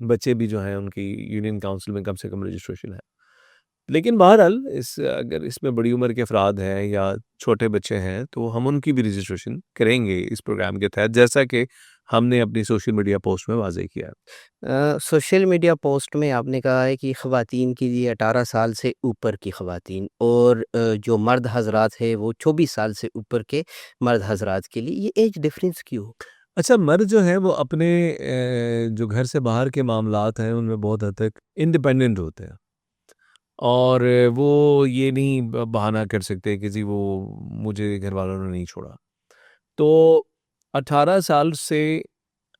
بچے بھی جو ہیں ان کی یونین کاؤنسل میں کم سے کم رجسٹریشن ہے. لیکن بہرحال اگر اس میں بڑی عمر کے افراد ہیں یا چھوٹے بچے ہیں تو ہم ان کی بھی رجسٹریشن کریں گے اس پروگرام کے تحت، جیسا کہ ہم نے اپنی سوشل میڈیا پوسٹ میں واضح کیا ہے. سوشل میڈیا پوسٹ میں آپ نے کہا ہے کہ خواتین کے لیے 18 سال سے اوپر کی خواتین اور جو مرد حضرات ہے وہ 24 سال سے اوپر کے مرد حضرات کے لیے، یہ ایج ڈفرینس کیوں؟ اچھا، مرد جو ہیں وہ اپنے جو گھر سے باہر کے معاملات ہیں ان میں بہت حد تک انڈیپینڈنٹ ہوتے ہیں، اور وہ یہ نہیں بہانہ کر سکتے کہ جی وہ مجھے گھر والوں نے نہیں چھوڑا. تو 18 سال سے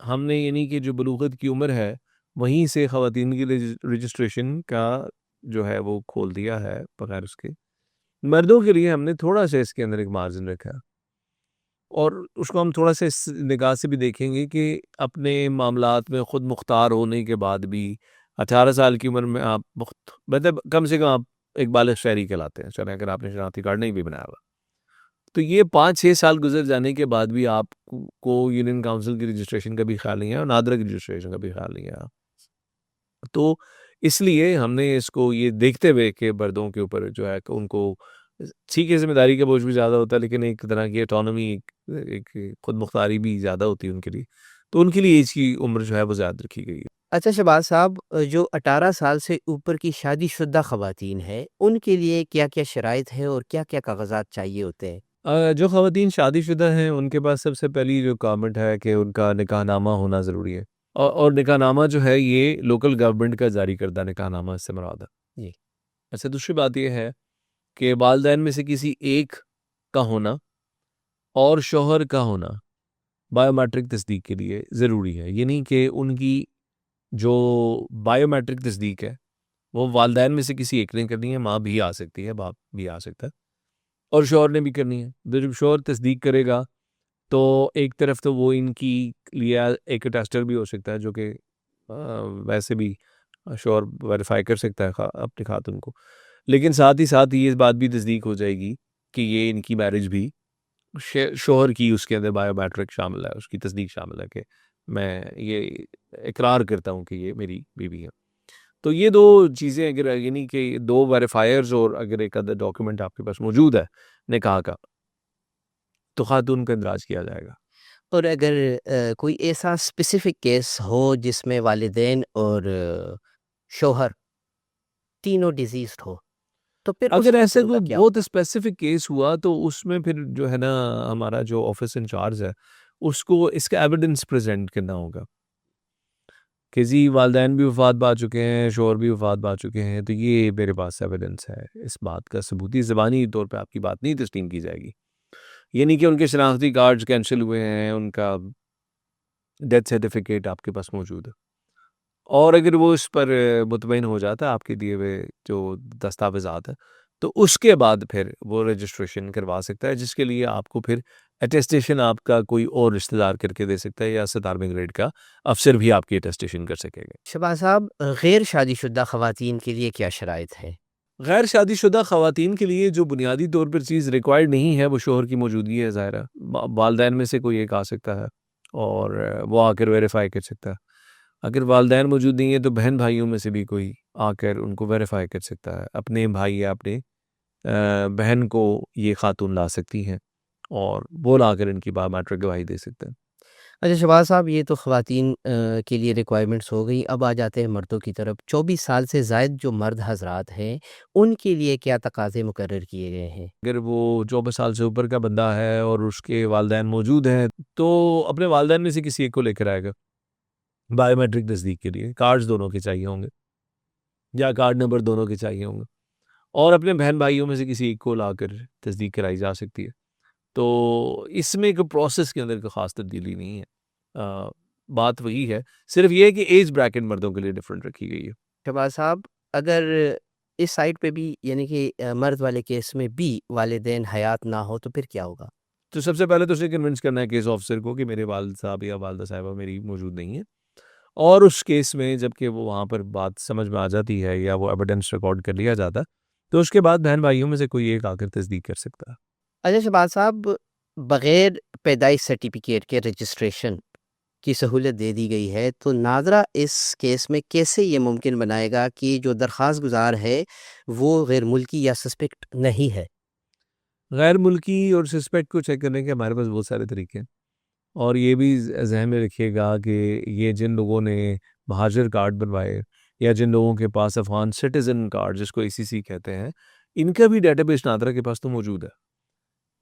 ہم نے یعنی کہ جو بلوغت کی عمر ہے وہیں سے خواتین کی رجسٹریشن کا جو ہے وہ کھول دیا ہے بغیر اس کے. مردوں کے لیے ہم نے تھوڑا سا اس کے اندر ایک مارجن رکھا ہے، اور اس کو ہم تھوڑا سا اس نگاہ سے بھی دیکھیں گے کہ اپنے معاملات میں خود مختار ہونے کے بعد بھی 18 سال کی عمر میں آپ مطلب کم سے کم آپ ایک بالغ شہری کہلاتے ہیں، چلیں اگر آپ نے شناختی کارڈ نہیں بھی بنایا ہوا. تو یہ 5-6 سال گزر جانے کے بعد بھی آپ کو یونین کاؤنسل کی رجسٹریشن کا بھی خیال نہیں ہے اور نادرہ کی رجسٹریشن کا بھی خیال نہیں ہے. تو اس لیے ہم نے اس کو یہ دیکھتے ہوئے کہ مردوں کے اوپر جو ہے کہ ان کو ٹھیک ہے ذمہ داری کا بوجھ بھی زیادہ ہوتا ہے، لیکن ایک طرح کی اٹانومی، ایک خود مختاری بھی زیادہ ہوتی ہے ان کے لیے، تو ان کے لیے ایج کی عمر جو ہے وہ زیادہ رکھی گئی ہے. اچھا شہباز صاحب، جو 18 سال سے اوپر کی شادی شدہ خواتین ہیں ان کے لیے کیا کیا شرائط ہے اور کیا کیا کاغذات چاہیے ہوتے ہیں؟ جو خواتین شادی شدہ ہیں ان کے پاس سب سے پہلی جو ریکوائرمنٹ ہے کہ ان کا نکاح نامہ ہونا ضروری ہے، اور نکاح نامہ جو ہے یہ لوکل گورنمنٹ کا جاری کردہ نکاح نامہ اس سے مراد ہے. جی. اچھا، دوسری بات یہ ہے کہ والدین میں سے کسی ایک کا ہونا اور شوہر کا ہونا بائیو میٹرک تصدیق کے لیے ضروری ہے. یعنی کہ ان کی جو بائیو میٹرک تصدیق ہے وہ والدین میں سے کسی ایک نے کرنی ہے، ماں بھی آ سکتی ہے، باپ بھی آ سکتا ہے، اور شوہر نے بھی کرنی ہے. جب شوہر تصدیق کرے گا تو ایک طرف تو وہ ان کی لیے ایک ٹیسٹر بھی ہو سکتا ہے جو کہ ویسے بھی شوہر ویریفائی کر سکتا ہے اپنی خاتون کو، لیکن ساتھ ہی ساتھ یہ بات بھی تصدیق ہو جائے گی کہ یہ ان کی میرج بھی شوہر کی اس کے اندر بائیو میٹرک شامل ہے، اس کی تصدیق شامل ہے کہ میں یہ اقرار کرتا ہوں کہ یہ میری بیوی ہے. تو یہ دو چیزیں اگر یعنی کہ دو ویریفائرز اور اگر ایک ادر ڈاکیومنٹ آپ کے پاس موجود ہے نکاح کا تو خاتون کا اندراج کیا جائے گا. اور اگر کوئی ایسا اسپیسیفک کیس ہو جس میں والدین اور شوہر تینوں ڈیزیزڈ ہو تو پھر اس اگر ایسے کا کوئی کیا بہت ہوگا؟ اسپیسیفک کیس ہوا تو اس میں پھر جو ہے نا ہمارا جو آفس انچارج ہے اس کو اس کا ایویڈنس پریزنٹ کرنا ہوگا کہ جی والدین بھی وفات پا چکے ہیں، شوہر بھی وفات پا چکے ہیں، تو یہ میرے پاس ایویڈنس ہے. اس بات کا ثبوتی زبانی طور پہ آپ کی بات نہیں تسلیم کی جائے گی. یعنی کہ ان کے شناختی کارڈز کینسل ہوئے ہیں، ان کا ڈیتھ سرٹیفکیٹ آپ کے پاس موجود ہے، اور اگر وہ اس پر مطمئن ہو جاتا ہے آپ کے دیے ہوئے جو دستاویزات ہیں تو اس کے بعد پھر وہ رجسٹریشن کروا سکتا ہے، جس کے لیے آپ کو پھر اٹیسٹیشن آپ کا کوئی اور رشتہ دار کر کے دے سکتا ہے، یا 17ویں گریڈ کا افسر بھی آپ کی اٹیسٹیشن کر سکے گا. شہباز صاحب، غیر شادی شدہ خواتین کے لیے کیا شرائط ہے؟ غیر شادی شدہ خواتین کے لیے جو بنیادی طور پر چیز ریکوائرڈ نہیں ہے وہ شوہر کی موجودگی ہے. ظاہرہ والدین میں سے کوئی ایک آ سکتا ہے اور وہ آ کر ویریفائی کر سکتا ہے. اگر والدین موجود نہیں ہیں تو بہن بھائیوں میں سے بھی کوئی آ کر ان کو ویریفائی کر سکتا ہے. اپنے بھائی یا اپنے بہن کو یہ خاتون لا سکتی ہیں اور وہ لا کر ان کی بایو میٹرک گواہی دے سکتے ہیں. اچھا شہباز صاحب، یہ تو خواتین کے لیے ریکوائرمنٹس ہو گئی. اب آ جاتے ہیں مردوں کی طرف. 24 سال سے زائد جو مرد حضرات ہیں ان کے لیے کیا تقاضے مقرر کیے گئے ہیں؟ اگر وہ 24 سال سے اوپر کا بندہ ہے اور اس کے والدین موجود ہیں تو اپنے والدین میں سے کسی ایک کو لے کر آئے گا بایو میٹرک تصدیق کے لیے. کارڈز دونوں کے چاہیے ہوں گے یا کارڈ نمبر دونوں کے چاہیے ہوں گے، اور اپنے بہن بھائیوں میں سے کسی ایک کو لا کر تصدیق کرائی جا سکتی ہے. تو اس میں ایک پروسیس کے اندر کوئی خاص تبدیلی نہیں ہے. بات وہی ہے، صرف یہ ہے کہ ایج بریکٹ مردوں کے لیے ڈیفرنٹ رکھی گئی ہے. شہباز صاحب، اگر اس سائٹ پہ بھی یعنی کہ مرد والے کیس میں بھی والدین حیات نہ ہو تو پھر کیا ہوگا؟ تو سب سے پہلے تو اسے کنونس کرنا ہے کیس آفیسر کو کہ میرے والد صاحب یا والدہ صاحبہ میری موجود نہیں ہے، اور اس کیس میں جب کہ وہ وہاں پر بات سمجھ میں آ جاتی ہے یا وہ ایویڈنس ریکارڈ کر لیا جاتا ہے تو اس کے بعد بہن بھائیوں میں سے کوئی ایک آ کر تصدیق کر سکتا ہے. اچھا شہباز صاحب، بغیر پیدائش سرٹیفکیٹ کے رجسٹریشن کی سہولت دے دی گئی ہے، تو ناظرہ اس کیس میں کیسے یہ ممکن بنائے گا کہ جو درخواست گزار ہے وہ غیر ملکی یا سسپیکٹ نہیں ہے؟ غیر ملکی اور سسپیکٹ کو چیک کرنے کے ہمارے پاس بہت سارے طریقے ہیں، اور یہ بھی ذہن میں رکھیے گا کہ یہ جن لوگوں نے مہاجر کارڈ بنوائے یا جن لوگوں کے پاس افغان سٹیزن کارڈ جس کو ACC کہتے ہیں، ان کا بھی ڈیٹا بیس نادرا کے پاس تو موجود ہے۔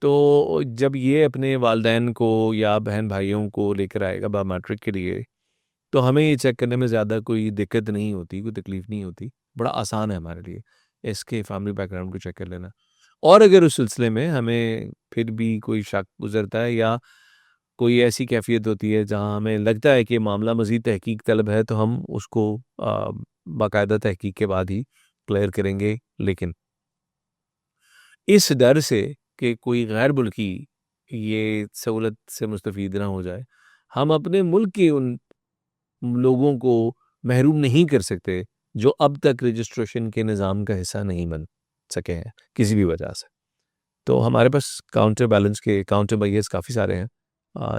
تو جب یہ اپنے والدین کو یا بہن بھائیوں کو لے کر آئے گا بایومیٹرک کے لیے، تو ہمیں یہ چیک کرنے میں زیادہ کوئی دقت نہیں ہوتی، کوئی تکلیف نہیں ہوتی، بڑا آسان ہے ہمارے لیے اس کے فیملی بیک گراؤنڈ کو چیک کر لینا۔ اور اگر اس سلسلے میں ہمیں پھر بھی کوئی شک گزرتا ہے یا کوئی ایسی کیفیت ہوتی ہے جہاں ہمیں لگتا ہے کہ معاملہ مزید تحقیق طلب ہے، تو ہم اس کو باقاعدہ تحقیق کے بعد ہی کلیئر کریں گے۔ لیکن اس ڈر سے کہ کوئی غیر ملکی یہ سہولت سے مستفید نہ ہو جائے، ہم اپنے ملک کے ان لوگوں کو محروم نہیں کر سکتے جو اب تک رجسٹریشن کے نظام کا حصہ نہیں بن سکے ہیں کسی بھی وجہ سے۔ تو ہمارے پاس کاؤنٹر بیلنس کے کاؤنٹر بیس کافی سارے ہیں،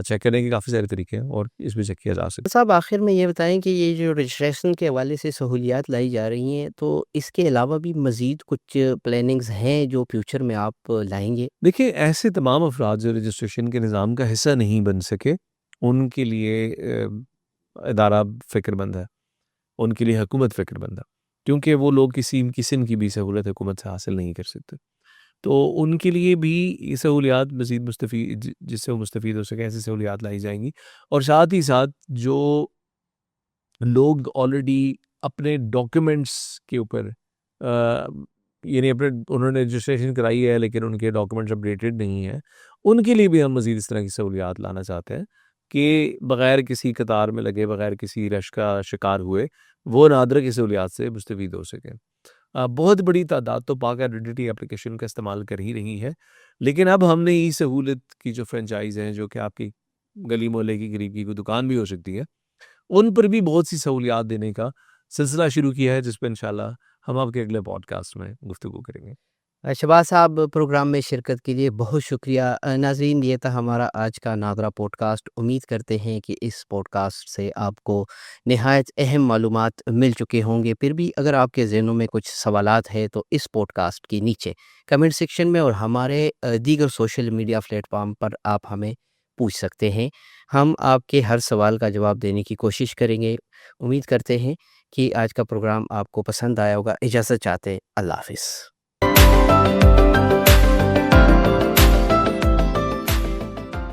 چیک کرنے کے کافی سارے طریقے ہیں اور اس میں چیک کیا جا سکتا صاحب آخر میں یہ بتائیں کہ یہ جو رجسٹریشن کے حوالے سے سہولیات لائی جا رہی ہیں، تو اس کے علاوہ بھی مزید کچھ پلاننگز ہیں جو فیوچر میں آپ لائیں گے؟ دیکھیں، ایسے تمام افراد جو رجسٹریشن کے نظام کا حصہ نہیں بن سکے، ان کے لیے ادارہ فکر مند ہے، ان کے لیے حکومت فکر مند ہے، کیونکہ وہ لوگ کسی قسم کی بھی سہولت حکومت سے حاصل نہیں کر سکتے۔ تو ان کے لیے بھی یہ سہولیات مزید مستفید، جس سے وہ مستفید ہو سکیں، ایسی سہولیات لائی جائیں گی۔ اور ساتھ ہی ساتھ جو لوگ آلریڈی اپنے ڈاکیومنٹس کے اوپر یعنی انہوں نے رجسٹریشن کرائی ہے لیکن ان کے ڈاکیومنٹس اپڈیٹڈ نہیں ہیں، ان کے لیے بھی ہم مزید اس طرح کی سہولیات لانا چاہتے ہیں کہ بغیر کسی قطار میں لگے، بغیر کسی رش کا شکار ہوئے، وہ نادرا کی سہولیات سے مستفید ہو سکیں۔ بہت بڑی تعداد تو پاک آئیڈینٹی اپلیکیشن کا استعمال کر ہی رہی ہے، لیکن اب ہم نے ای سہولت کی جو فرنچائز ہیں، جو کہ آپ کی گلی محلے کی قریب کی کوئی دکان بھی ہو سکتی ہے، ان پر بھی بہت سی سہولیات دینے کا سلسلہ شروع کیا ہے، جس پہ انشاءاللہ ہم آپ کے اگلے پوڈ کاسٹ میں گفتگو کریں گے۔ شہباز صاحب، پروگرام میں شرکت کے لیے بہت شکریہ۔ ناظرین، یہ تھا ہمارا آج کا ناظرہ پوڈ کاسٹ۔ امید کرتے ہیں کہ اس پوڈ کاسٹ سے آپ کو نہایت اہم معلومات مل چکے ہوں گے۔ پھر بھی اگر آپ کے ذہنوں میں کچھ سوالات ہیں تو اس پوڈ کاسٹ کے نیچے کمنٹ سیکشن میں اور ہمارے دیگر سوشل میڈیا پلیٹ فارم پر آپ ہمیں پوچھ سکتے ہیں۔ ہم آپ کے ہر سوال کا جواب دینے کی کوشش کریں گے۔ امید کرتے ہیں کہ آج کا پروگرام آپ کو پسند آیا ہوگا۔ اجازت چاہتے ہیں، اللہ حافظ۔